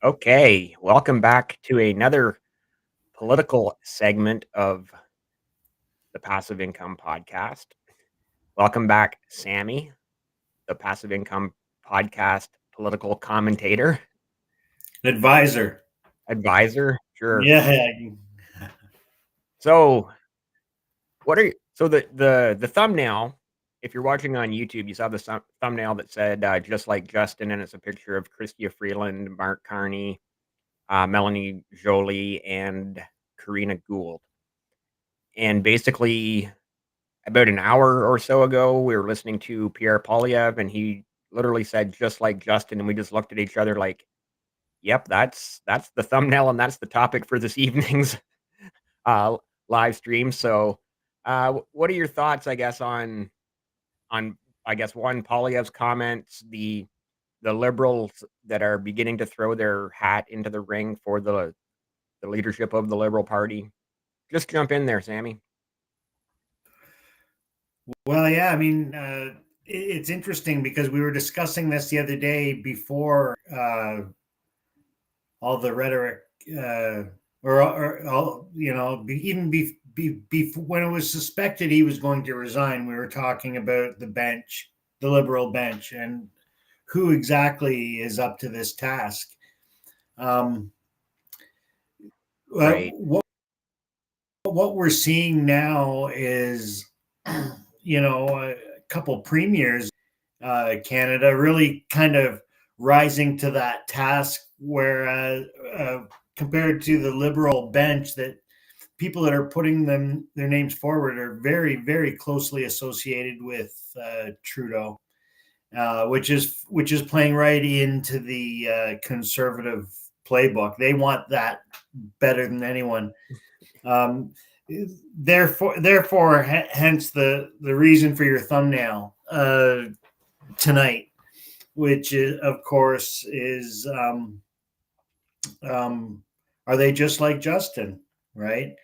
Okay, welcome back to another political segment of the Passive Income Podcast. Welcome back, Sammy, the Passive Income Podcast political commentator, Advisor. advisor. Sure. Yeah. So, the thumbnail? If you're watching on YouTube, you saw the thumbnail that said "just like Justin," and it's a picture of Chrystia Freeland, Mark Carney, Melanie Joly, and Karina Gould. And basically, about an hour or so ago, we were listening to Pierre Polyev, and he literally said, "Just like Justin," and we just looked at each other like, "Yep, that's the thumbnail, and that's the topic for this evening's uh, live stream." So, what are your thoughts, I guess, on I guess one Polyev's comments, the liberals that are beginning to throw their hat into the ring for the leadership of the Liberal Party? Just jump in there, Sammy. Well, yeah. I mean, it's interesting because we were discussing this the other day before all the rhetoric, or all, even when it was suspected he was going to resign, we were talking about the bench, the Liberal bench, and who exactly is up to this task. Um, Right. what we're seeing now is, a couple premiers, Canada, really kind of rising to that task, whereas compared to the Liberal bench, that people that are putting their names forward are very, very closely associated with Trudeau, which is playing right into the conservative playbook. They want that better than anyone. Um, hence the reason for your thumbnail tonight, which is, of course, is are they just like Justin, right?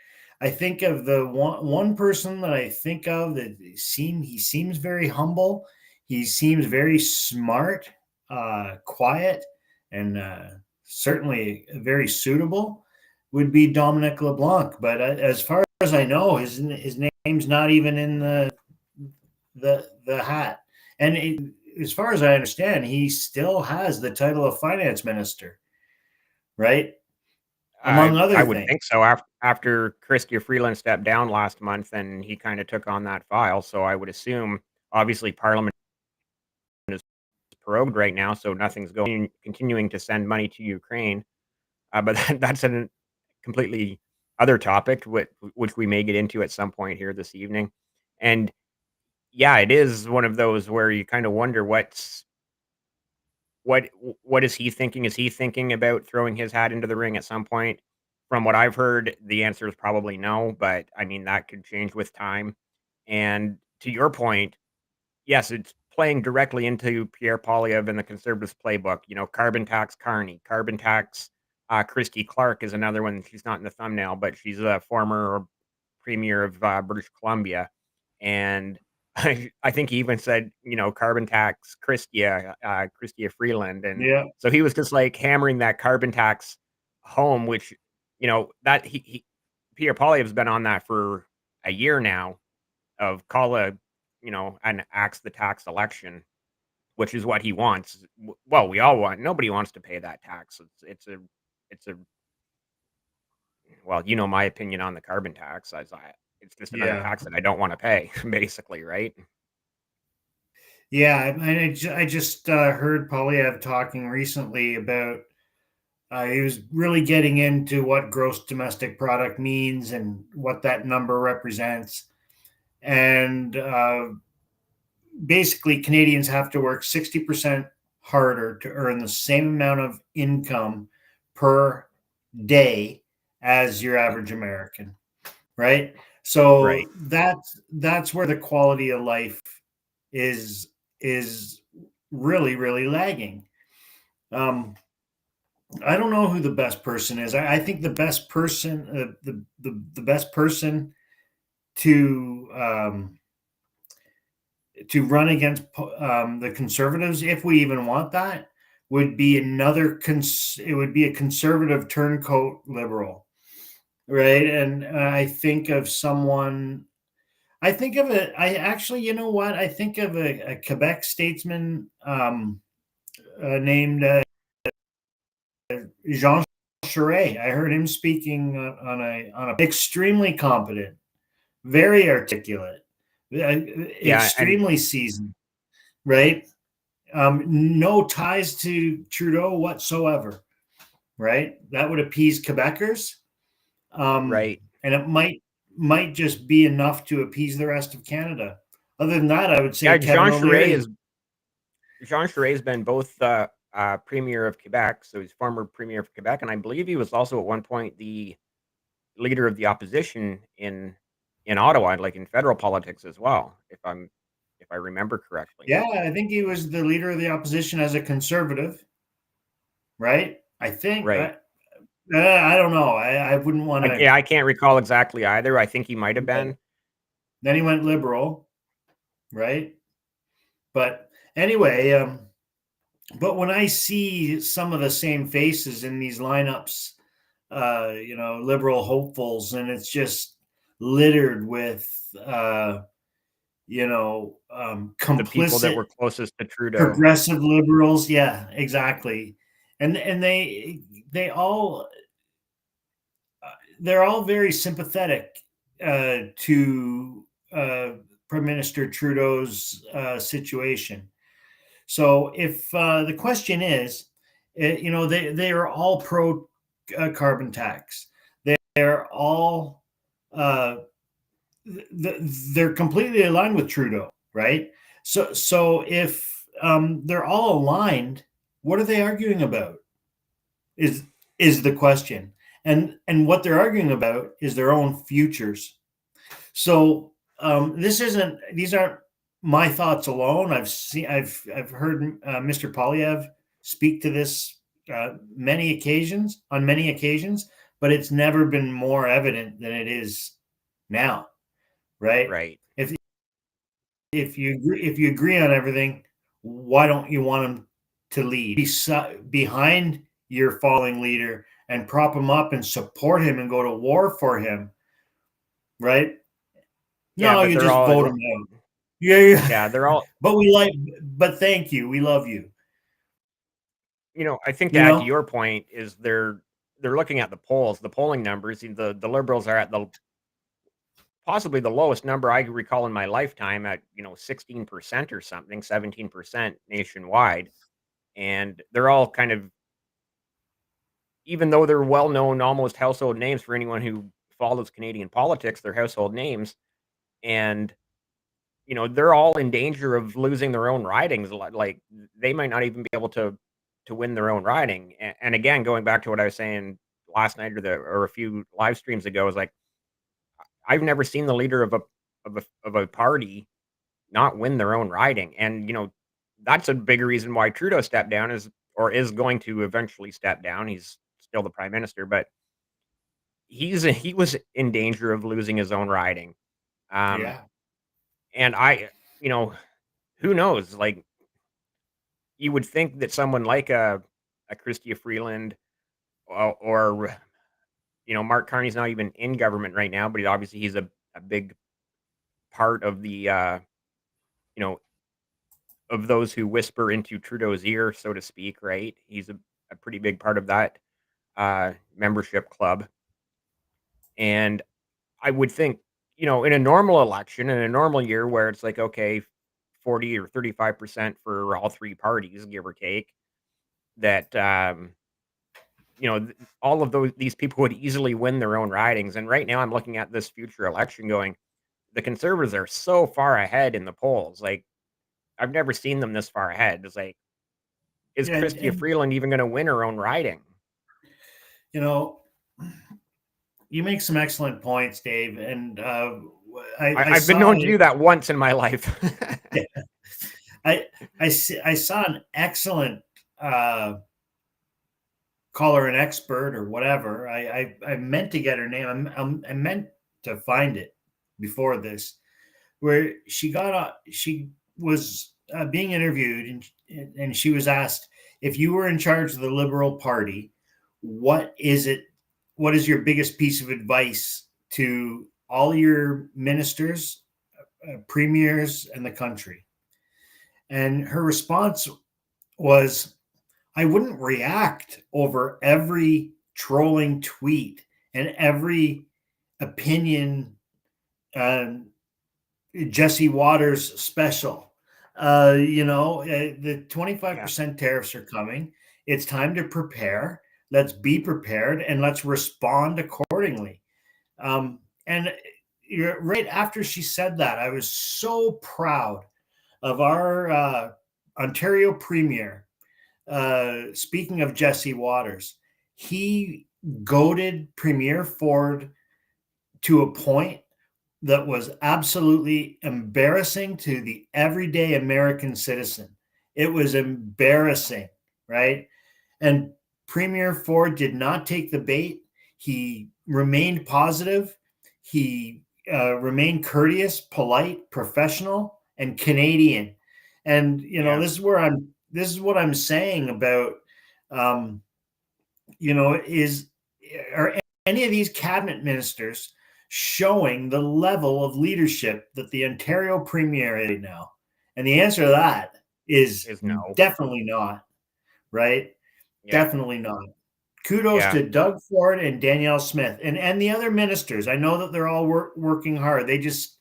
I think of the one person that I think of that he seems very humble. He seems very smart, quiet, and certainly very suitable. Would be Dominic LeBlanc, but as far as I know, his name's not even in the hat. And as far as I understand, he still has the title of finance minister, right? Among I other would things. think so after Chrystia Freeland stepped down last month, and he kinda took on that file, so I would assume, obviously, Parliament is prorogued right now, so nothing's continuing to send money to Ukraine, but that's a completely other topic, which we may get into at some point here this evening, and, yeah, it is one of those where you kinda wonder what is he thinking? Is he thinking about throwing his hat into the ring at some point? From what I've heard, the answer is probably no, but I mean, that could change with time. And to your point, yes, it's playing directly into Pierre Poilievre and the Conservatives playbook. Carbon tax Carney, carbon tax Christy Clark is another one. She's not in the thumbnail, but she's a former premier of British Columbia. And I think he even said, carbon tax Chrystia Freeland. And Yeah. so he was just like hammering that carbon tax home, which, that Pierre Poilievre's been on that for a year now of call an axe the tax election, which is what he wants. Well, we all want, nobody wants to pay that tax. It's a, well, my opinion on the carbon tax. It's just another Yeah. tax that I don't want to pay, basically, right? Yeah. And I just heard Polyev talking recently about he was really getting into what gross domestic product means and what that number represents. And basically, Canadians have to work 60% harder to earn the same amount of income per day as your average American, right? So Right. that's where the quality of life is is really, really lagging. Um, I don't know who the best person is. I think the best person, the best person to to run against the Conservatives, if we even want that, would be it would be a conservative turncoat liberal, right? And I think of someone. I think of it. I actually, you know what? I think of a Quebec statesman named Jean Charest. I heard him speaking on a extremely competent, very articulate, Yeah, and extremely seasoned, right? No ties to Trudeau whatsoever, right? That would appease Quebecers, right. and it might just be enough to appease the rest of Canada. Other than that, I would say Yeah, Kevin O'Leary. Jean Charest's been both premier of Quebec, so he's former premier of Quebec, and I believe he was also at one point the leader of the opposition in Ottawa, like in federal politics as well, if I remember correctly. Yeah, I think he was the leader of the opposition as a conservative, right? I think. Right. I don't know. I wouldn't want to. Yeah, I can't recall exactly either. I think he might have been. Then he went liberal, right? But anyway, but when I see some of the same faces in these lineups, liberal hopefuls, and it's just littered with, The people that complicit were closest to Trudeau. progressive liberals. Yeah, exactly. And they all they're all very sympathetic to Prime Minister Trudeau's situation. So if the question is, they are all pro carbon tax. They're all they're completely aligned with Trudeau, right? So if they're all aligned, what are they arguing about? Is the question, and what they're arguing about is their own futures. So these aren't my thoughts alone. I've heard Mr. Polyev speak to this many occasions, but it's never been more evident than it is now, right? Right. If you agree on everything, why don't you want him to lead? Behind your falling leader and prop him up and support him and go to war for him, right? Yeah, No, but you they're just all vote him out. Yeah. yeah, they're all But thank you. We love you. I think to You add to know? your point is they're looking at the polls, the polling numbers. The Liberals are at the possibly the lowest number I can recall in my lifetime at 16% or something, 17% nationwide, and they're all kind of, even though they're well known, almost household names for anyone who follows Canadian politics, they're household names, and they're all in danger of losing their own ridings. Like they might not even be able to win their own riding. And again, going back to what I was saying last night or a few live streams ago, is like I've never seen the leader of a party not win their own riding. And that's a big reason why Trudeau stepped down is going to eventually step down. He's still the prime minister, but he was in danger of losing his own riding. Um, Yeah. and who knows? Like you would think that someone like a Chrystia Freeland or Mark Carney's not even in government right now, but he's a big part of the you know of those who whisper into Trudeau's ear, so to speak. Right? He's a pretty big part of that membership club, and I would think in a normal election, in a normal year where it's like okay, 40 or 35% for all three parties, give or take, that all of these people would easily win their own ridings. And right now, I'm looking at this future election, going, the Conservatives are so far ahead in the polls. Like I've never seen them this far ahead. It's like, is Yeah. Chrystia Freeland even going to win her own riding? You know, you make some excellent points, Dave. And I've been known to do that once in my life. I saw an excellent call her an expert or whatever. I meant to get her name. I meant to find it before this, where she was being interviewed, and she was asked if you were in charge of the Liberal Party, what is your biggest piece of advice to all your ministers, premiers, and the country? And her response was, I wouldn't react over every trolling tweet and every opinion Jesse Waters special. The 25% tariffs are coming. It's time to prepare. Let's be prepared and let's respond accordingly. And right after she said that, I was so proud of our Ontario Premier. Speaking of Jesse Waters, he goaded Premier Ford to a point that was absolutely embarrassing to the everyday American citizen. It was embarrassing, right? And Premier Ford did not take the bait. He remained positive. He remained courteous, polite, professional, and Canadian. And this is where this is what I'm saying about, are any of these cabinet ministers showing the level of leadership that the Ontario Premier is now? And the answer to that is no. Definitely not, right? Yeah. Definitely not. Kudos to Doug Ford and Danielle Smith and the other ministers. I know that they're all working hard. They just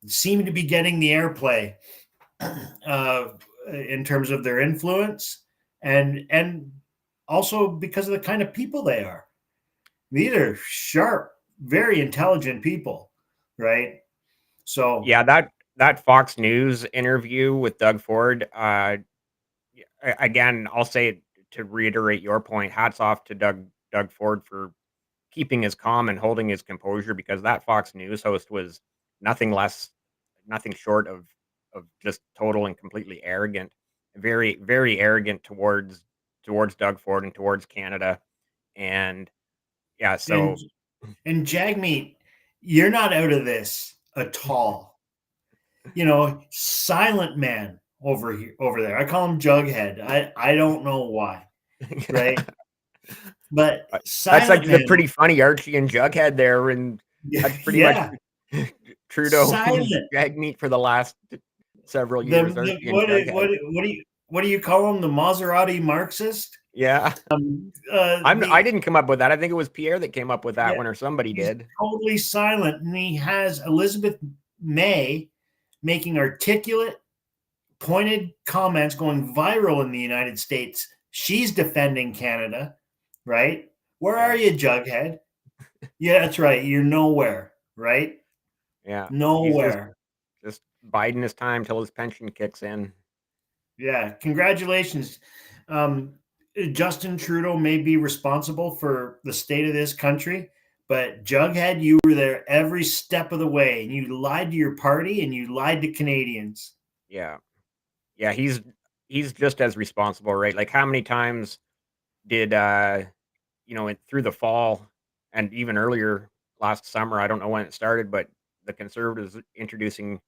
seem to be getting the airplay in terms of their influence and also because of the kind of people they are. These are sharp, very intelligent people, right? So yeah, that Fox News interview with Doug Ford, again, I'll say it to reiterate your point, hats off to Doug Ford for keeping his calm and holding his composure, because that Fox News host was nothing short of just total and completely arrogant, very, very arrogant towards Doug Ford and towards Canada. And yeah, so and Jagmeet, you're not out of this at all. Silent man over there. I call him Jughead. I don't know why, right? But that's like man, the pretty funny Archie and Jughead there, and that's pretty much Trudeau and Jagmeet for the last several years. What do you call him? The Maserati Marxist? Yeah. I didn't come up with that. I think it was Pierre that came up with that one, or somebody did. Totally silent, and he has Elizabeth May making articulate, pointed comments going viral in the United States. She's defending Canada, right? Where are you, Jughead? Yeah, that's right. You're nowhere, right? Yeah. Nowhere. Just biding his time till his pension kicks in. Yeah. Congratulations. Justin Trudeau may be responsible for the state of this country, but Jughead, you were there every step of the way, and you lied to your party and you lied to Canadians. Yeah. Yeah, he's just as responsible, right? Like, how many times did through the fall and even earlier last summer, I don't know when it started, but the Conservatives introducing,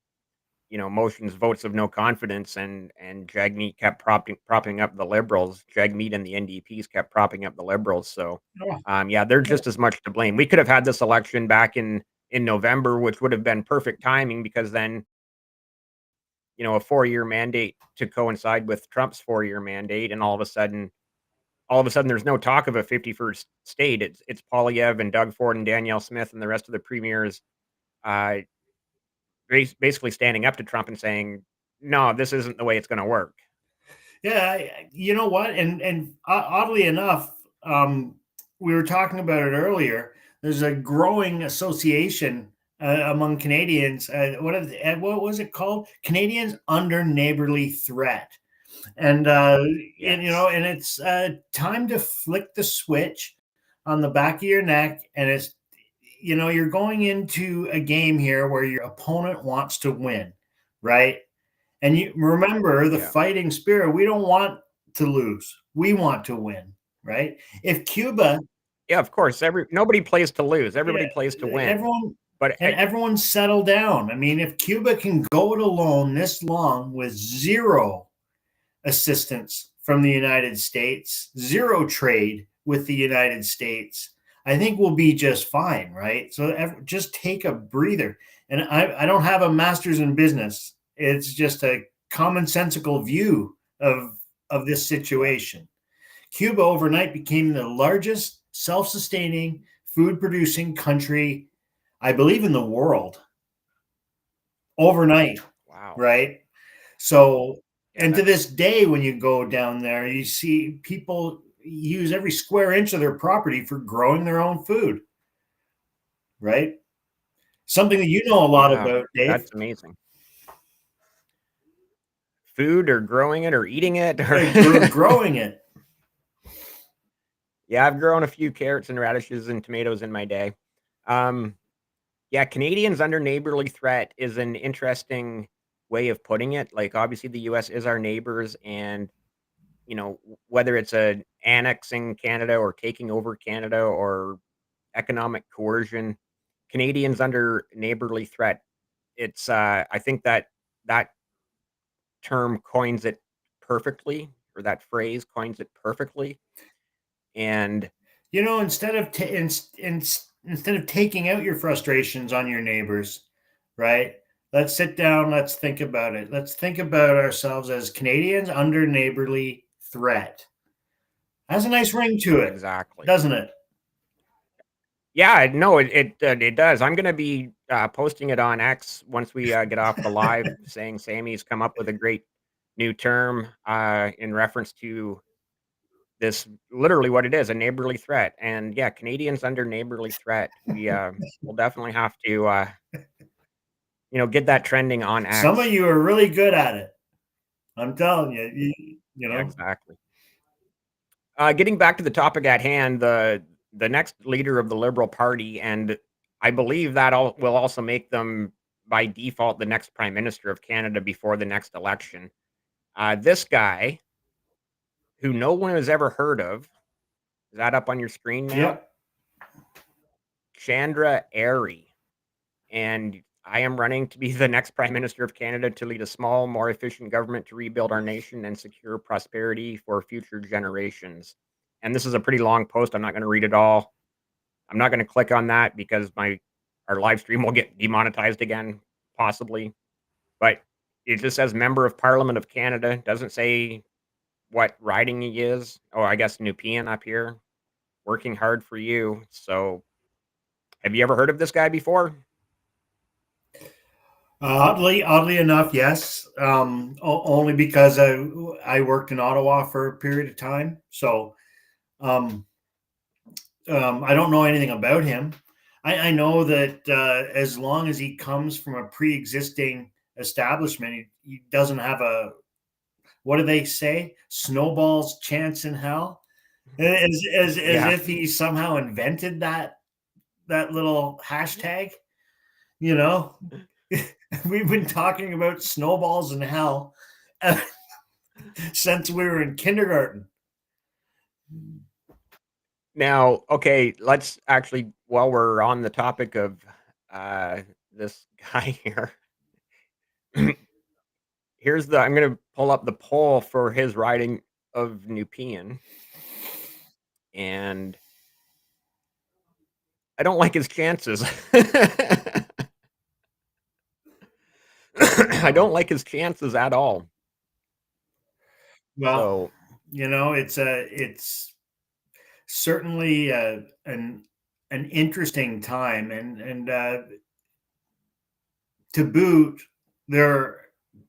motions, votes of no confidence, and Jagmeet kept propping up the Liberals. Jagmeet and the NDPs kept propping up the Liberals. So, they're just as much to blame. We could have had this election back in November, which would have been perfect timing, because then, a 4-year mandate to coincide with Trump's 4-year mandate, and all of a sudden, there's no talk of a 51st state. It's Poilievre and Doug Ford and Danielle Smith and the rest of the premiers, basically standing up to Trump and saying, "No, this isn't the way it's going to work." Yeah, you know what? And oddly enough, we were talking about it earlier. There's a growing association among Canadians. What was it called? Canadians Under Neighborly Threat. And and it's time to flick the switch on the back of your neck, and it's you're going into a game here where your opponent wants to win, right? And you remember the fighting spirit. We don't want to lose. We want to win, right? If Cuba, of course, nobody plays to lose. Everybody plays to win. Everyone settle down. I mean, if Cuba can go it alone this long with zero assistance from the United States, zero trade with the United States, I think we'll be just fine, right? So just take a breather. And I don't have a master's in business. It's just a commonsensical view of this situation. Cuba overnight became the largest self-sustaining food producing country, I believe, in the world overnight, Wow. right? So, Yeah, and to that's this day, when you go down there, you see people use every square inch of their property for growing their own food, right? Something that you know a lot yeah, about, Dave. that's amazing. Food or growing it or eating it or Growing it. Yeah, I've grown a few carrots and radishes and tomatoes in my day. Um, yeah, Canadians under neighborly threat is an interesting way of putting it. Like, obviously, the US is our neighbors, and, whether it's annexing Canada or taking over Canada or economic coercion, Canadians under neighborly threat, I think that term coins it perfectly, or that phrase coins it perfectly. And You know, instead of taking out your frustrations on your neighbors, right? Let's sit down. Let's think about it. Let's think about ourselves as Canadians under neighborly threat. Has a nice ring to it, exactly. doesn't it? Yeah, no, it does. I'm gonna be, posting it on X once we, get off the live, saying Sammy's come up with a great new term, in reference to this literally what it is, a neighborly threat. And, yeah, Canadians under neighborly threat. We'll definitely have to, get that trending on Some of X. you are really good at it. I'm telling you, you Yeah, know. exactly. Getting back to the topic at hand, the next leader of the Liberal Party, and I believe that will also make them by default the next Prime Minister of Canada before the next election. This guy, who no one has ever heard of, is that up on your screen now? Yep. Chandra Airy, and I am running to be the next Prime Minister of Canada to lead a small, more efficient government to rebuild our nation and secure prosperity for future generations. And this is a pretty long post. I'm not going to read it all. I'm not gonna click on that because my our live stream will get demonetized again, possibly. But it just says member of Parliament of Canada. Doesn't say what riding he is. Oh, I guess Nepean up here. Working hard for you. So, have you ever heard of this guy before? Oddly enough, yes. Only because I worked in Ottawa for a period of time, so um, I don't know anything about him. I know that as long as he comes from a pre-existing establishment, he doesn't have a, what do they say? Snowball's chance in hell. As Yeah. if he somehow invented that little hashtag. You know, we've been talking about snowballs in hell since we were in kindergarten. Now, okay, let's actually, while we're on the topic of this guy here, I'm gonna pull up the poll for his riding of Nepean, and I don't like his chances. I don't like his chances at all. Well, So, it's certainly an interesting time, and to boot, there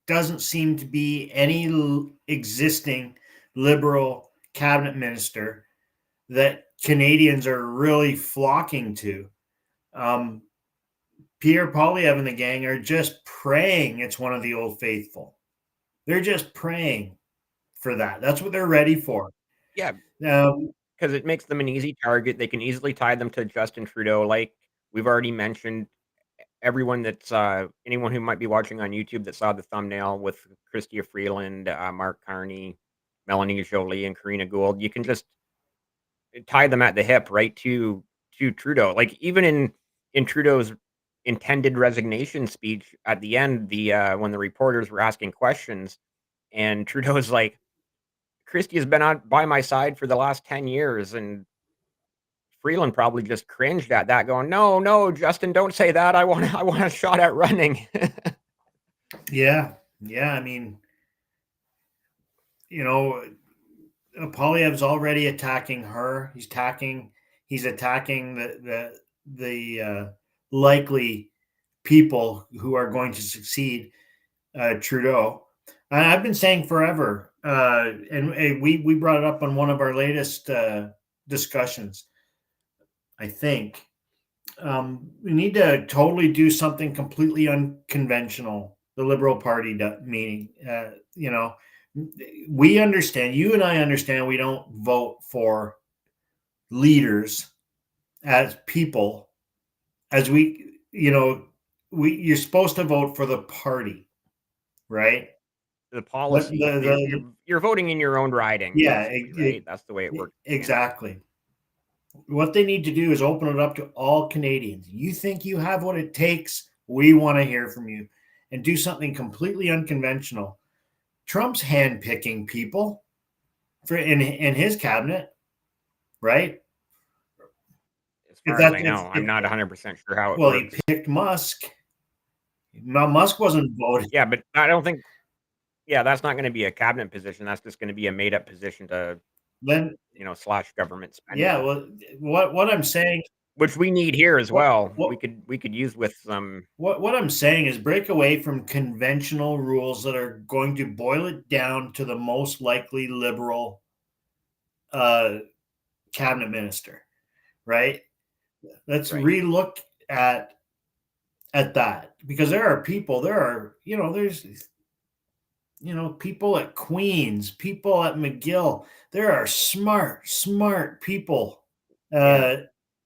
doesn't seem to be any existing liberal cabinet minister that Canadians are really flocking to. Um, Pierre Poilievre and the gang are just praying it's one of the old faithful. They're just praying for that. That's what they're ready for. yeah, Um, because it makes them an easy target. They can easily tie them to Justin Trudeau, like we've already mentioned. Everyone that's anyone who might be watching on YouTube that saw the thumbnail with Chrystia Freeland, Mark Carney, Melanie Joly, and Karina Gould, you can just tie them at the hip right to Trudeau. Like, even in Trudeau's intended resignation speech at the end, the when the reporters were asking questions, and Trudeau's like, Christie has been on by my side for the last 10 years, and Freeland probably just cringed at that, going, "No, no, Justin, don't say that. I want a shot at running." Yeah, yeah. I mean, you know, Polyev's already attacking her. He's attacking the likely people who are going to succeed Trudeau. And I've been saying forever, and we brought it up on one of our latest discussions. I think we need to totally do something completely unconventional. The Liberal Party meaning, we understand. You and I understand. We don't vote for leaders as people, as you're supposed to vote for the party, right? The What policy. You're voting in your own riding, yeah, basically, right? That's the way it works in Canada. exactly. What they need to do is open it up to all Canadians. You think you have what it takes? We want to hear from you, and do something completely unconventional. Trump's handpicking people for in his cabinet, right? As If far as that I know, I'm not 100% sure how it well, he works. picked Musk. Musk wasn't voted. Yeah, but I don't think. Yeah, that's not going to be a cabinet position. That's just going to be a made up position to, Then slash government yeah, spending, well, what I'm saying, which we need here as what well. what We could use with some. what I'm saying is break away from conventional rules that are going to boil it down to the most likely liberal uh, cabinet minister, right? Let's Right. relook at that, because there's people at Queens, people at McGill. There are smart people Yeah. uh, out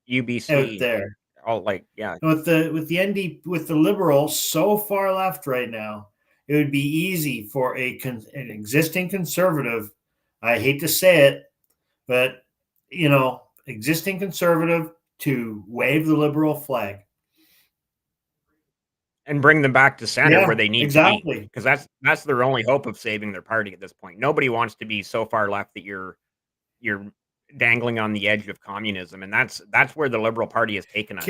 UBC. there. All like, yeah. With the liberals so far left right now, it would be easy for an existing conservative. I hate to say it, but existing conservative to wave the liberal flag. And bring them back to center where Yeah, they need to be, exactly. because that's their only hope of saving their party at this point. Nobody wants to be so far left that you're dangling on the edge of communism, and that's where the Liberal Party has taken us.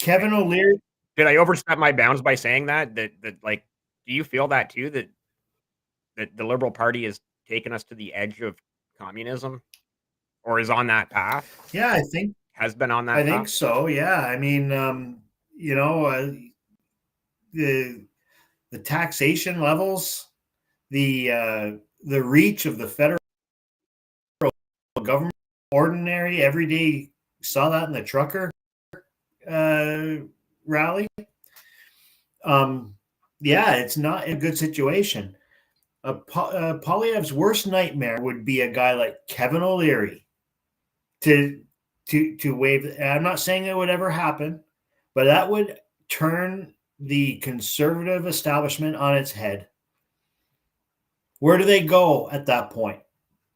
Kevin O'Leary. Did I overstep my bounds by saying that? Like, do you feel that too? That the Liberal Party has taken us to the edge of communism, or is on that path? Yeah, Has been on I that think path? so. Yeah, I mean, the the taxation levels, the reach of the federal government, ordinary everyday, saw that in the trucker uh, rally. Yeah, it's not a good situation. Poilievre's worst nightmare would be a guy like Kevin O'Leary to waive. I'm not saying it would ever happen, but that would turn the conservative establishment on its head. Where do they go at that point?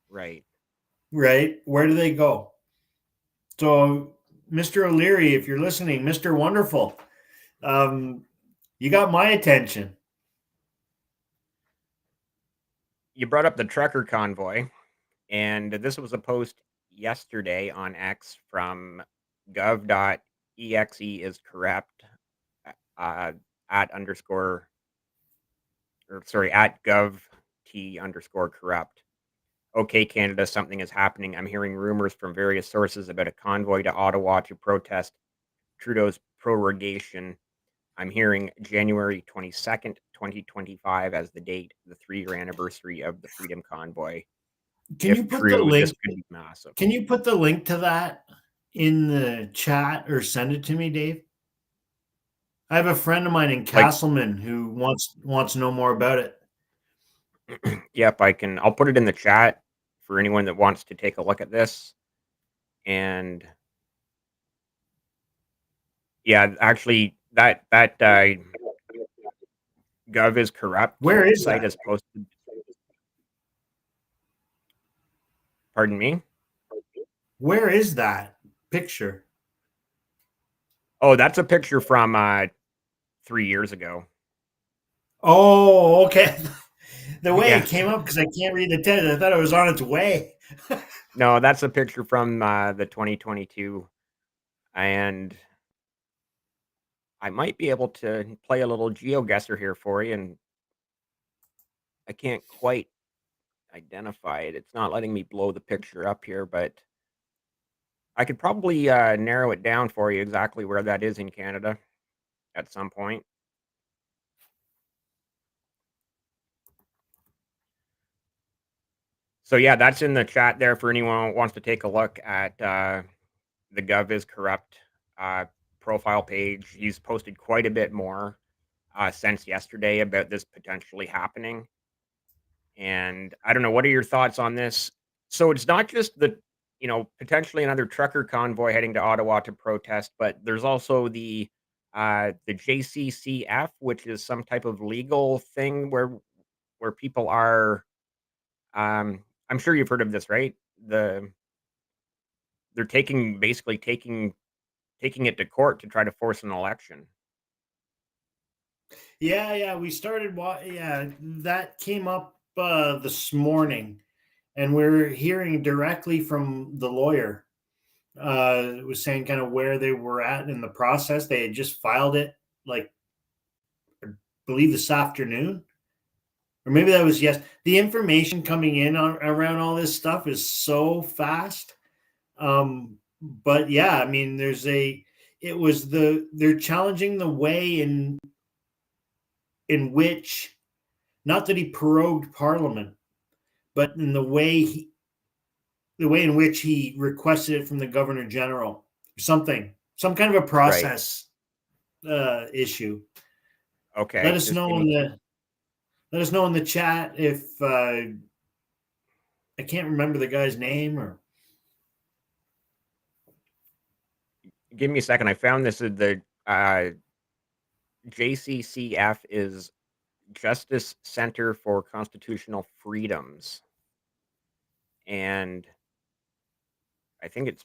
Right. Right? Where do they go? So, Mr. O'Leary, if you're listening, Mr. Wonderful, you got my attention. You brought up the trucker convoy, and this was a post yesterday on X from gov.exe is corrupt, uh, at underscore, or sorry, at gov.t_corrupt. Okay, Canada, something is happening. I'm hearing rumors from various sources about a convoy to Ottawa to protest Trudeau's prorogation. I'm hearing January 22nd, 2025 as the date, the 3-year anniversary of the Freedom Convoy. Can you If put the true, this link? could be massive. Can you put the link to that in the chat or send it to me, Dave? I have a friend of mine in Like, Castleman who wants to know more about it. yep, I'll put it in the chat for anyone that wants to take a look at this. And yeah, actually that gov is corrupt Where is site that? is posted. Pardon me? Where is that picture? Oh, that's a picture from 3 years ago. Oh, okay. the way Yeah. it came up because I can't read the text. I thought it was on its way. No, that's a picture from the 2022, and I might be able to play a little GeoGuessr here for you, and I can't quite identify it. It's not letting me blow the picture up here, but I could probably narrow it down for you exactly where that is in Canada at some point. So yeah, that's in the chat there for anyone who wants to take a look at the Gov is Corrupt uh, profile page. He's posted quite a bit more since yesterday about this potentially happening. And I don't know, what are your thoughts on this? So it's not just potentially another trucker convoy heading to Ottawa to protest, but there's also the JCCF, which is some type of legal thing where people are. I'm sure you've heard of this, right? They're basically taking it to court to try to force an election. Yeah, we started. Yeah, that came up this morning, and we're hearing directly from the lawyer. It was saying kind of where they were at in the process. They had just filed it, like I believe this afternoon, or maybe that was yes. The information coming in around all this stuff is so fast. But yeah, I mean, they're challenging the way in which, not that he prorogued Parliament, but in the way in which he requested it from the Governor General, some kind of a Right. process issue. Let Okay. us Just give know me in the chat if I can't remember the guy's name or. give me a second. I found this at the JCCF is Justice Center for Constitutional Freedoms, and I think it's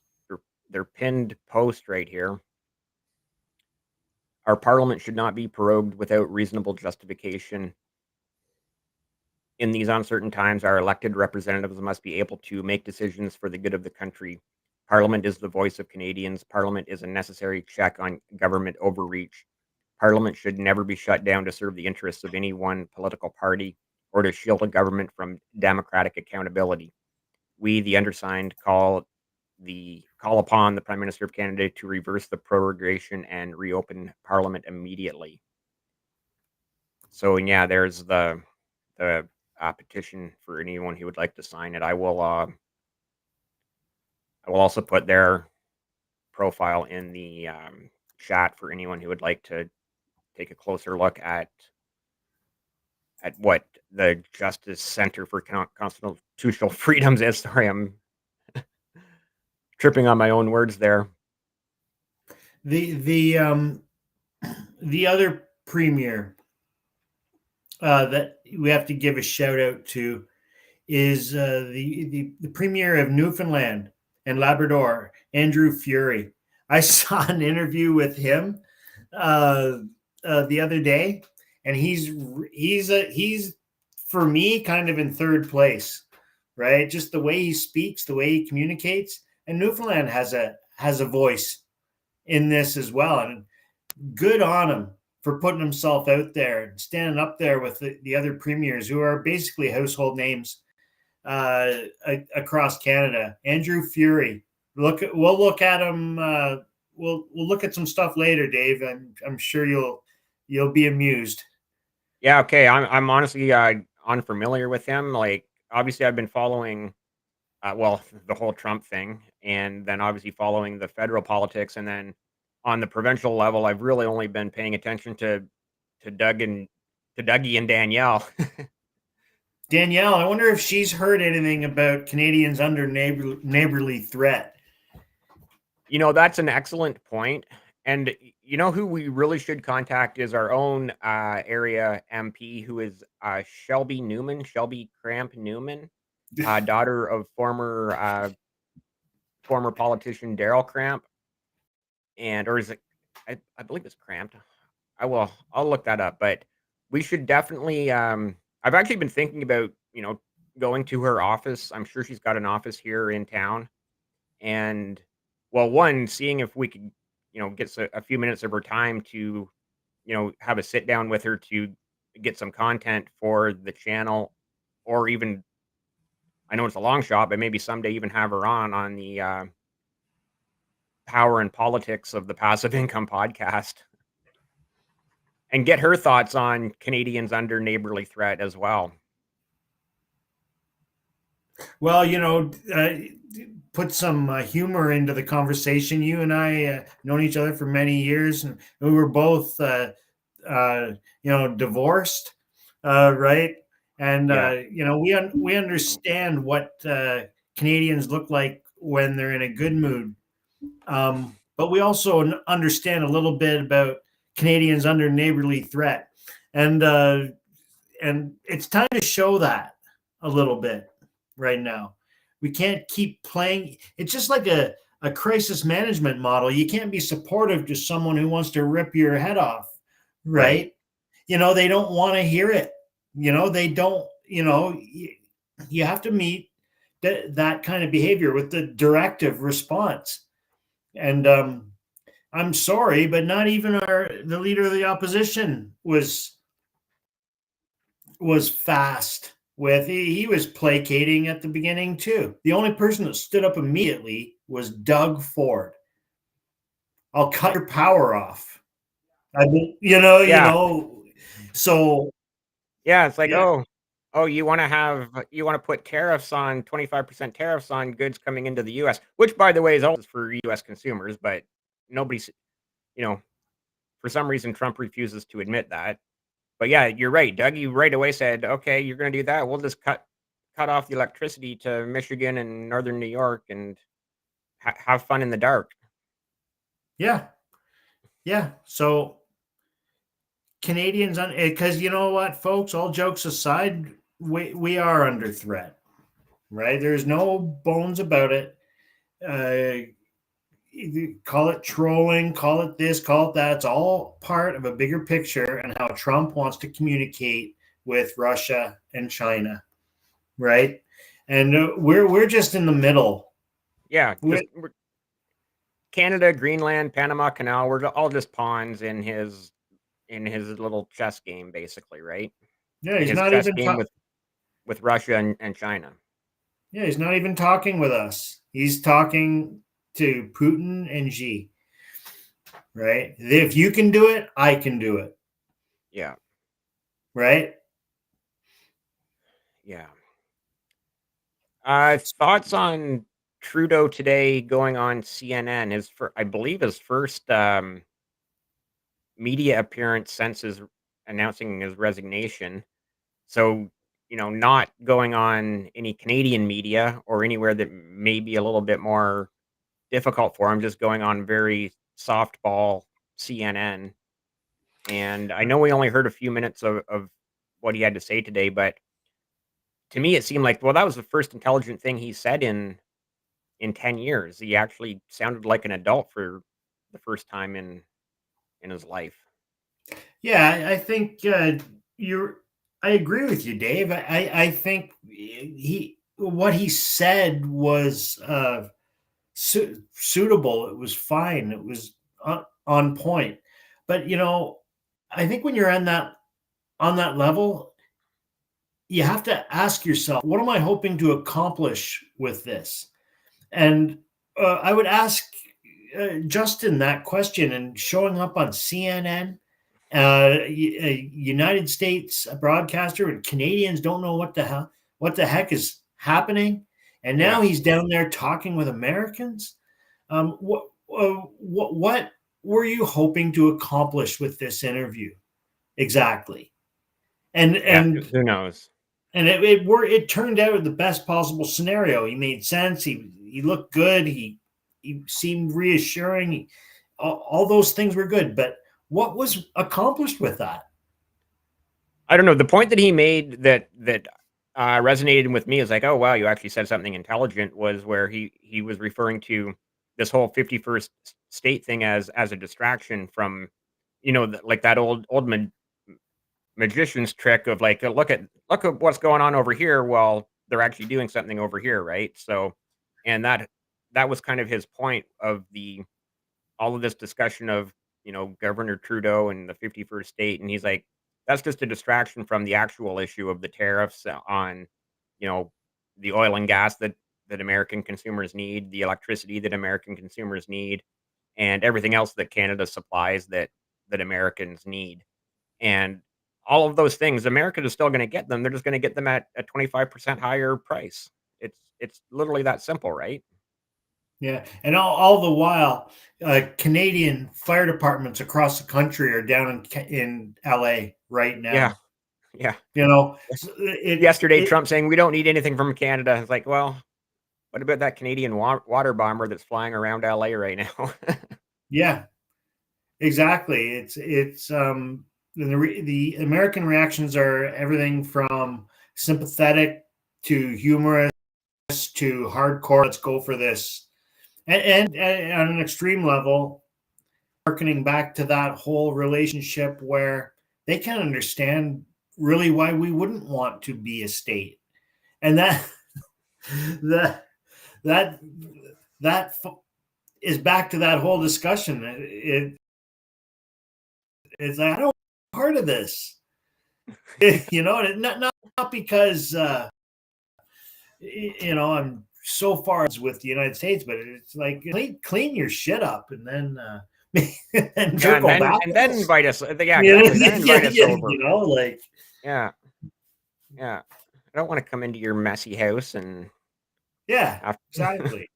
their pinned post right here. Our parliament should not be prorogued without reasonable justification. In these uncertain times, our elected representatives must be able to make decisions for the good of the country. Parliament is the voice of Canadians. Parliament is a necessary check on government overreach. Parliament should never be shut down to serve the interests of any one political party or to shield a government from democratic accountability. We, the undersigned, call upon the Prime Minister of Canada to reverse the prorogation and reopen Parliament immediately. So yeah, there's the petition for anyone who would like to sign it. I will also put their profile in the chat for anyone who would like to take a closer look at what the Justice Center for Constitutional Freedoms is. Sorry, I'm tripping on my own words there. The the other premier that we have to give a shout out to is the premier of Newfoundland and Labrador, Andrew Furey. I saw an interview with him the other day, and he's for me kind of in third place, right? Just the way he speaks, the way he communicates, and Newfoundland has a voice in this as well, and good on him for putting himself out there and standing up there with the other premiers who are basically household names across Canada. Andrew Furey. We'll look at him. We'll look at some stuff later, Dave. I'm sure you'll be amused. Yeah, okay. I'm honestly unfamiliar with him. Like, obviously, I've been following well, the whole Trump thing, and then obviously following the federal politics, and then on the provincial level, I've really only been paying attention to Doug and to Dougie and Danielle. Danielle, I wonder if she's heard anything about Canadians under neighborly threat. That's an excellent point. And you know who we really should contact is our own area MP, who is Shelby Cramp Newman, daughter of former politician Daryl Cramp, or is it? I believe it's Cramped. I'll look that up, but we should definitely. I've actually been thinking about, going to her office. I'm sure she's got an office here in town. And, well, one, seeing if we could, get a few minutes of her time to, have a sit down with her to get some content for the channel, or even, I know it's a long shot, but maybe someday even have her on the power and politics of the passive income podcast and get her thoughts on Canadians under neighborly threat as well. Well, put some humor into the conversation. You and I known each other for many years, and we were both, divorced, right? And Yeah. we understand what Canadians look like when they're in a good mood, but we also understand a little bit about Canadians under neighborly threat, and it's time to show that a little bit right now. We can't keep playing. It's just like a crisis management model. You can't be supportive to someone who wants to rip your head off, Right. right? They don't want to hear it. They don't, you have to meet that kind of behavior with the directive response. And I'm sorry, but not even the leader of the opposition was fast with. He was placating at the beginning too. The only person that stood up immediately was Doug Ford. I'll cut your power off. I mean, Yeah. so Yeah. It's like, yeah, you want to put tariffs on 25% tariffs on goods coming into the US, which by the way is also for US consumers, but nobody's, you know, for some reason Trump refuses to admit that. But yeah, you're right. Doug, you right away said, okay, you're going to do that. We'll just cut off the electricity to Michigan and northern New York and have fun in the dark. yeah, yeah. So Canadians, because you know what, folks, all jokes aside, we are under threat, right? There's no bones about it. Call it trolling, call it this, call it that. It's all part of a bigger picture and how Trump wants to communicate with Russia and China, right? And we're just in the middle. Yeah, we're Canada, Greenland, Panama Canal. We're all just pawns in his little chess game, basically, right? Yeah, In he's his not chess even game with Russia and China. yeah, he's not even talking with us. He's talking to Putin and Xi, right? If you can do it, I can do it, Yeah, right? yeah. Thoughts on Trudeau today going on CNN? I believe his first media appearance since his announcing his resignation. So, not going on any Canadian media or anywhere that may be a little bit more difficult for him, just going on very softball CNN. And I know we only heard a few minutes of what he had to say today, but to me it seemed like, well, that was the first intelligent thing he said in 10 years. He actually sounded like an adult for the first time in his life. Yeah, I think you're. I agree with you, Dave. I think what he said was suitable. It was fine. It was on point. But I think when you're on that level, you have to ask yourself, what am I hoping to accomplish with this? And I would ask Justin that question, and showing up on CNN, a United States broadcaster, and Canadians don't know what the heck is happening, and now Yeah. he's down there talking with Americans. What were you hoping to accomplish with this interview exactly? And Yeah. and Who knows? and it turned out the best possible scenario. He made sense. He looked good. He seemed reassuring. All those things were good. But what was accomplished with that? I don't know. The point that he made that resonated with me is like, oh wow, you actually said something intelligent. Was where he was referring to this whole 51st state thing as a distraction from, like that old magician's trick of like, look at what's going on over here. Well, they're actually doing something over here, right? So, and that was kind of his point of the all of this discussion of, Governor Trudeau and the 51st state, and he's like, that's just a distraction from the actual issue of the tariffs on, you know, the oil and gas that American consumers need, the electricity that American consumers need, and everything else that Canada supplies that Americans need. And all of those things, America is still going to get them. They're just going to get them at a 25% higher price. It's literally that simple, right? Yeah, and all the while, Canadian fire departments across the country are down in LA right Yeah, now. yeah. You know, Yes. so it Yesterday, it Trump saying we don't need anything from Canada. It's like, well, what about that Canadian water bomber that's flying around LA right now? yeah, exactly. It's the American reactions are everything from sympathetic to humorous to hardcore. Let's go for this, and on an extreme level, harkening back to that whole relationship where they can't understand really why we wouldn't want to be a state, and that that that is back to that whole discussion. It's like, I don't want part of this, not because I'm so far with the United States, but it's like clean your shit up and then and Yeah, circle back. and then invite us. Yeah, You know, exactly. Then invite us over. like Yeah, yeah. I don't want to come into your messy house and yeah, have exactly.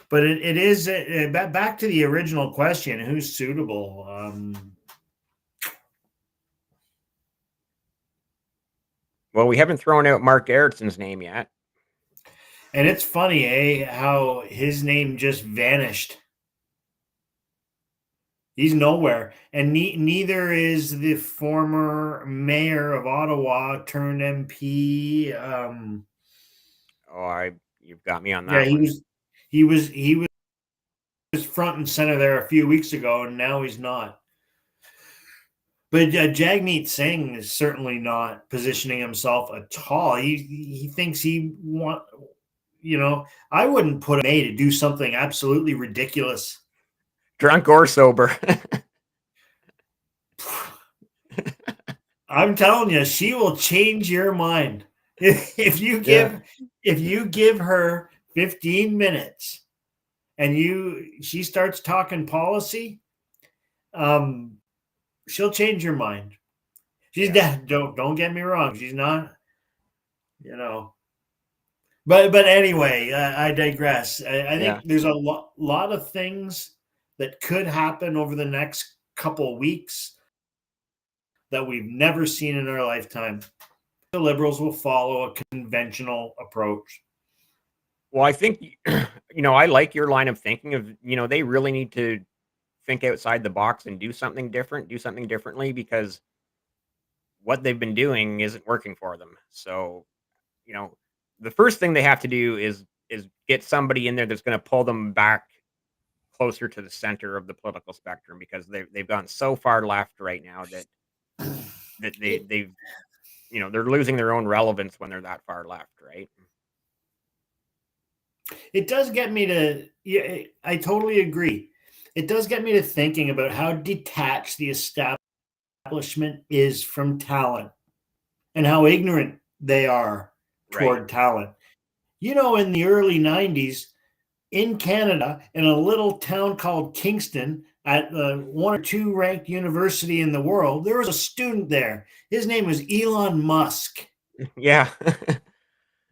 But it is back to the original question: who's suitable? Well, we haven't thrown out Mark Ericsson's name yet. And it's funny, how his name just vanished. He's nowhere, and neither is the former mayor of Ottawa turned MP. Oh, you've got me on Yeah, that one. he was front and center there a few weeks ago, and now he's not. But Jagmeet Singh is certainly not positioning himself at all. He thinks he want. I wouldn't put May to do something absolutely ridiculous. Drunk or sober. I'm telling you, she will change your mind. If you Yeah. give her 15 minutes and she starts talking policy, she'll change your mind. She's dead. Don't get me wrong. She's not, you know. But anyway, I digress. I Yeah. think there's a lot of things that could happen over the next couple weeks that we've never seen in our lifetime. The Liberals will follow a conventional approach. Well, I think, I like your line of thinking of, they really need to think outside the box and do something different, do something differently because what they've been doing isn't working for them. So, you know, the first thing they have to do is get somebody in there that's going to pull them back closer to the center of the political spectrum because they've gone so far left right now that they've they're losing their own relevance when they're that far left, right? It does get me to, yeah, I totally agree. It does get me to thinking about how detached the establishment is from talent and how ignorant they are Right. toward talent. In the early 90s in Canada, in a little town called Kingston, at the one or two ranked university in the world, there was a student there. His name was Elon Musk, Yeah.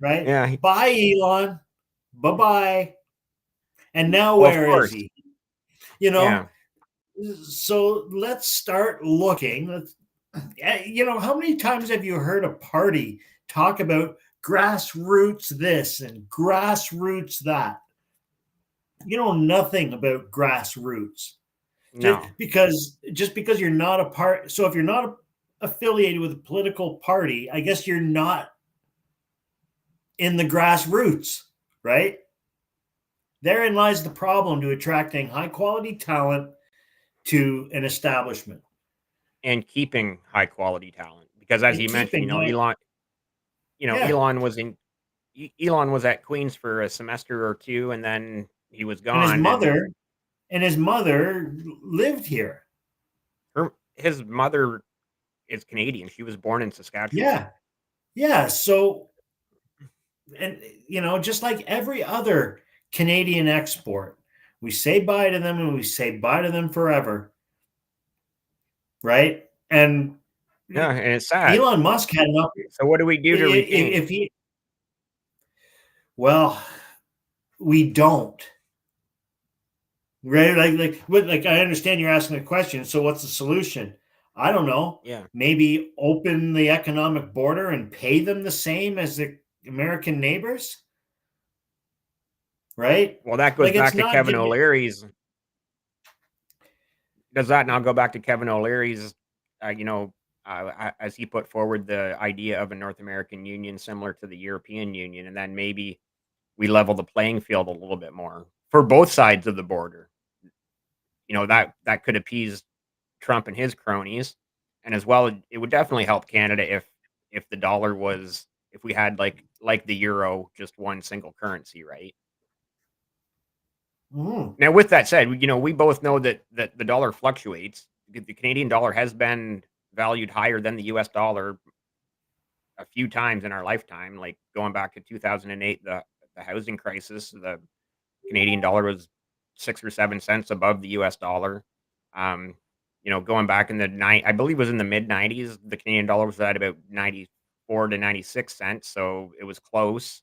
right? Yeah. Bye, Elon. Bye bye. And now Well, of where is course. he? You Yeah. know, so let's start looking. How many times have you heard a party talk about grassroots this and grassroots that? You know nothing about grassroots. just No. because just because you're not a part. So if you're not affiliated with a political party, I guess you're not in the grassroots, right? Therein lies the problem to attracting high quality talent to an establishment. and keeping high quality talent because, as and you mentioned, keeping high. Yeah, Elon was in Elon was at Queens for a semester or 2, and then he was and his gone, and mother and his mother lived here. his mother is Canadian. She was born in Saskatchewan. Yeah, yeah. So, and just like every other Canadian export, we say bye to them, and we say bye to them forever, right? And Yeah, and it's sad. Elon Musk had enough. So what do we do to retain? If he, well, we don't. Right? Like I understand you're asking a question. So what's the solution? I don't know. Yeah. Maybe open the economic border and pay them the same as the American neighbors, right? Well, that goes Like it's back to not Kevin just. O'Leary's. Does that now go back to Kevin O'Leary's, as he put forward the idea of a North American Union similar to the European Union, and then maybe we level the playing field a little bit more for both sides of the border. That could appease Trump and his cronies, and as well, it would definitely help Canada if the dollar was if we had like the euro, just one single currency, right? Mm, Now, with that said, we both know that the dollar fluctuates. The Canadian dollar has been valued higher than the US dollar a few times in our lifetime, like going back to 2008, the housing crisis, the Canadian dollar was 6 or 7 cents above the US dollar. Um, going back in I believe it was in the mid 90s, the Canadian dollar was at about 94 to 96 cents, so it was close.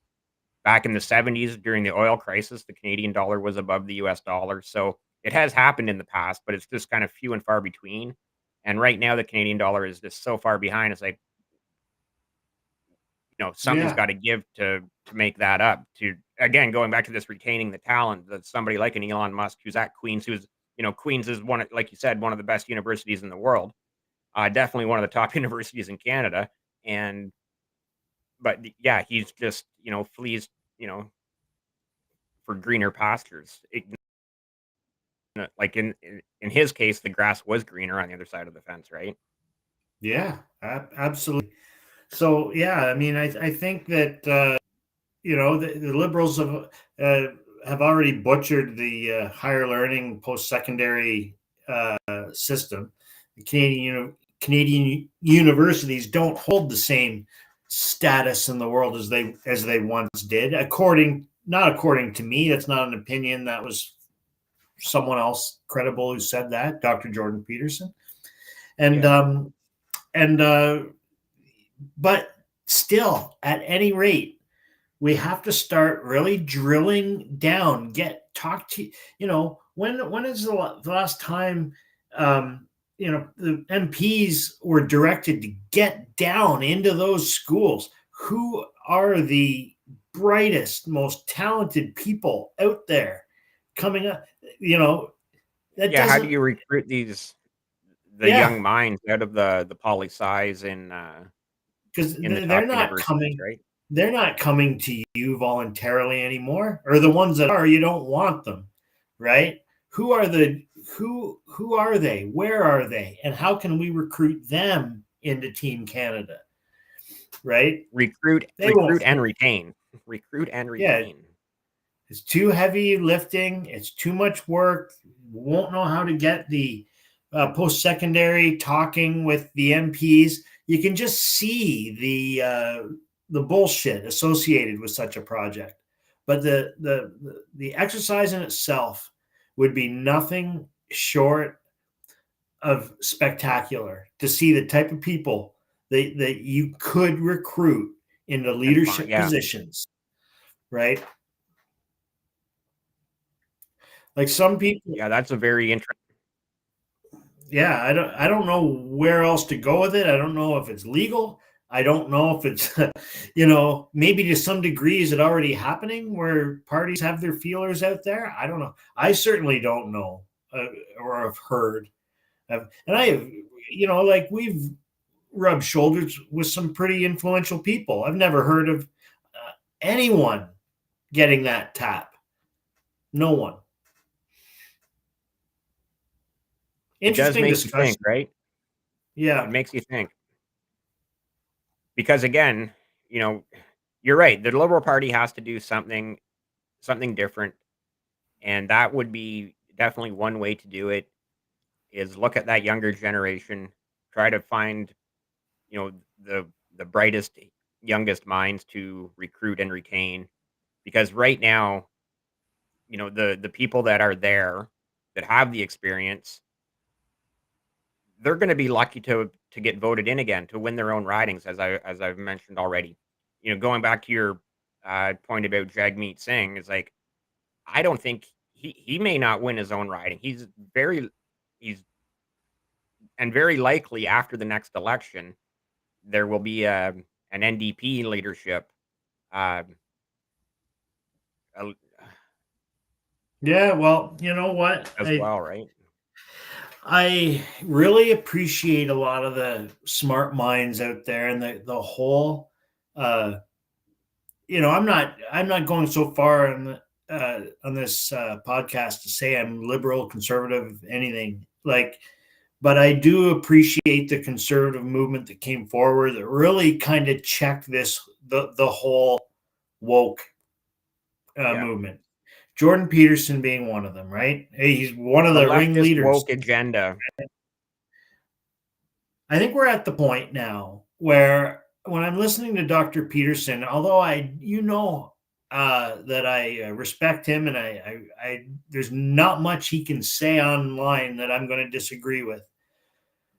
Back in the 70s during the oil crisis, the Canadian dollar was above the US dollar. So it has happened in the past, but it's just kind of few and far between. And right now, the Canadian dollar is just so far behind. It's like, something's yeah. got to give to make that up. To again, going back to this retaining the talent that somebody like an Elon Musk who's at Queens, Queens is like you said, one of the best universities in the world. Definitely one of the top universities in Canada. And yeah, he's just flees for greener pastures. Like in his case, the grass was greener on the other side of the fence, right? Yeah, absolutely. So yeah, I mean, I think that the liberals have already butchered the higher learning post secondary system. The Canadian universities don't hold the same status in the world as they once did. Not according to me, that's not an opinion. That was someone else credible who said that, Dr. Jordan Peterson. And Yeah. and but still, at any rate, we have to start really drilling down. Talk to when is the last time the MPs were directed to get down into those schools? Who are the brightest, most talented people out there coming up? That Yeah, how do doesn't. you recruit the young Yeah, minds out of the poli sci's because in the they're top not universities, coming. right? They're not coming to you voluntarily anymore, or the ones that are, you don't want them, right? Who are who are they? Where are they? And how can we recruit them into Team Canada, right? Recruit, They won't. recruit and retain. Recruit and Yeah, retain. it's too heavy lifting. It's too much work. Won't know how to get the post secondary talking with the MPs. You can just see the bullshit associated with such a project. But the exercise in itself would be nothing short of spectacular to see the type of people that you could recruit into And fun. leadership Yeah. positions, right? Like some people. Yeah, that's a very interesting. Yeah, I don't know where else to go with it. I don't know if it's legal. I don't know if it's maybe to some degree is it already happening where parties have their feelers out there. I don't know. I certainly don't know or have heard of, and I have like we've rubbed shoulders with some pretty influential people. I've never heard of anyone getting that tap. No one. It does Interesting make you think, discussion. right? It Yeah. makes you think. Because again, you know, you're right. The Liberal Party has to do something different, and that would be definitely one way to do it is look at that younger generation, try to find, you know, the brightest, youngest minds to recruit and retain. Because right now, you know, the people that are there that have the experience, they're going to be lucky to get voted in again to win their own ridings, as I've mentioned already. You know, going back to your point about Jagmeet Singh, is like I don't think he may not win his own riding. He's and very likely after the next election there will be an NDP leadership uh, uh, Yeah. Well, you know what? as well, right? I really appreciate a lot of the smart minds out there and the whole uh I'm not going so far on this podcast to say I'm liberal, conservative, anything like, but I do appreciate the conservative movement that came forward that really kind of checked the whole woke Yeah, movement. Jordan Peterson being one of them, right? Hey, he's one of the the leftist ringleaders. woke agenda. I think we're at the point now where when I'm listening to Dr. Peterson, although that I respect him and there's not much he can say online that I'm going to disagree with.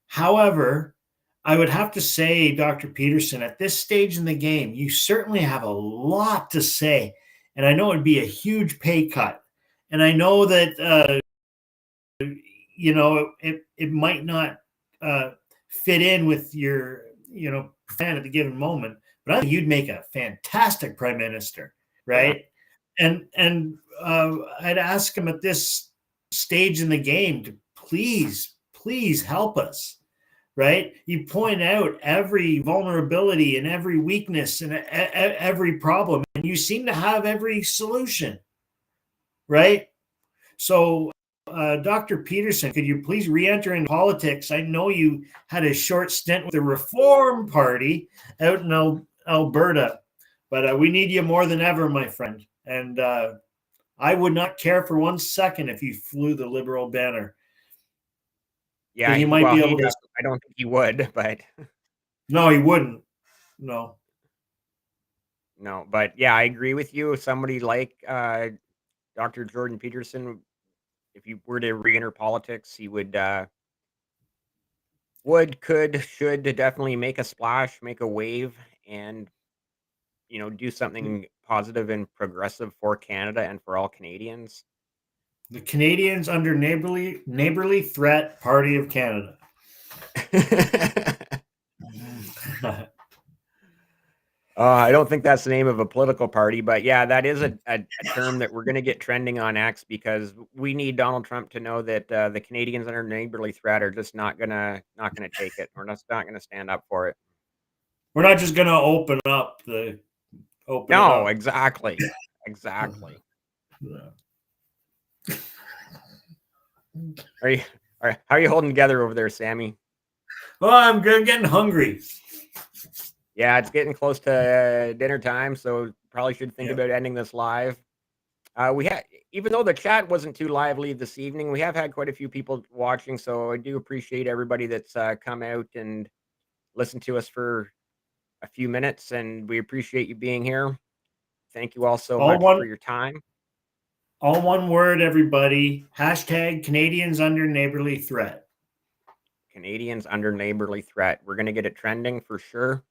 However, I would have to say, Dr. Peterson, at this stage in the game, you certainly have a lot to say. And I know it'd be a huge pay cut. And I know that it might not uh, fit in with your plan at the given moment, but I think you'd make a fantastic prime minister, Yeah, right? And I'd ask him at this stage in the game to please help us, right? You point out every vulnerability and every weakness and every problem, and you seem to have every solution, right? So, Dr. Peterson, could you please re-enter in politics? I know you had a short stint with the Reform Party out in Alberta, but we need you more than ever, my friend. And I would not care for 1 second if you flew the Liberal banner, because yeah. you might be able to. I don't think he would, but No, he wouldn't. No. no, but yeah, I agree with you. Somebody like Dr. Jordan Peterson, if you were to re-enter politics, he could, should definitely make a splash, make a wave, and do something positive and progressive for Canada and for all Canadians. The Canadians under neighborly threat Party of Canada. I don't think that's the name of a political party, but yeah, that is a term that we're going to get trending on X because we need Donald Trump to know that the Canadians under neighborly threat are just not gonna take it. We're just not gonna stand up for it. We're not just going to open it No, up. exactly, exactly. Are you? How are you holding together over there, Sammy? Oh, I'm getting hungry. Yeah, it's getting close to dinner time, so probably should think Yeah. about ending this live. We had, even though the chat wasn't too lively this evening, we have had quite a few people watching, so I do appreciate everybody that's come out and listened to us for a few minutes, and we appreciate you being here. Thank you all so All much for one your time. all one word, everybody. Hashtag Canadians under neighborly threat. Canadians under neighborly threat. We're going to get it trending for sure.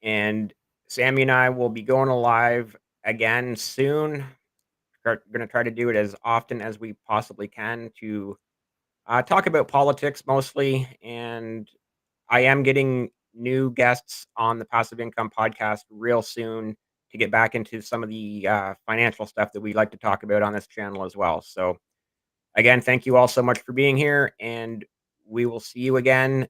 And Sammy and I will be going live again soon. We're going to try to do it as often as we possibly can to talk about politics mostly. And I am getting new guests on the Passive Income podcast real soon to get back into some of the financial stuff that we like to talk about on this channel as well. So, again, thank you all so much for being here, and we will see you again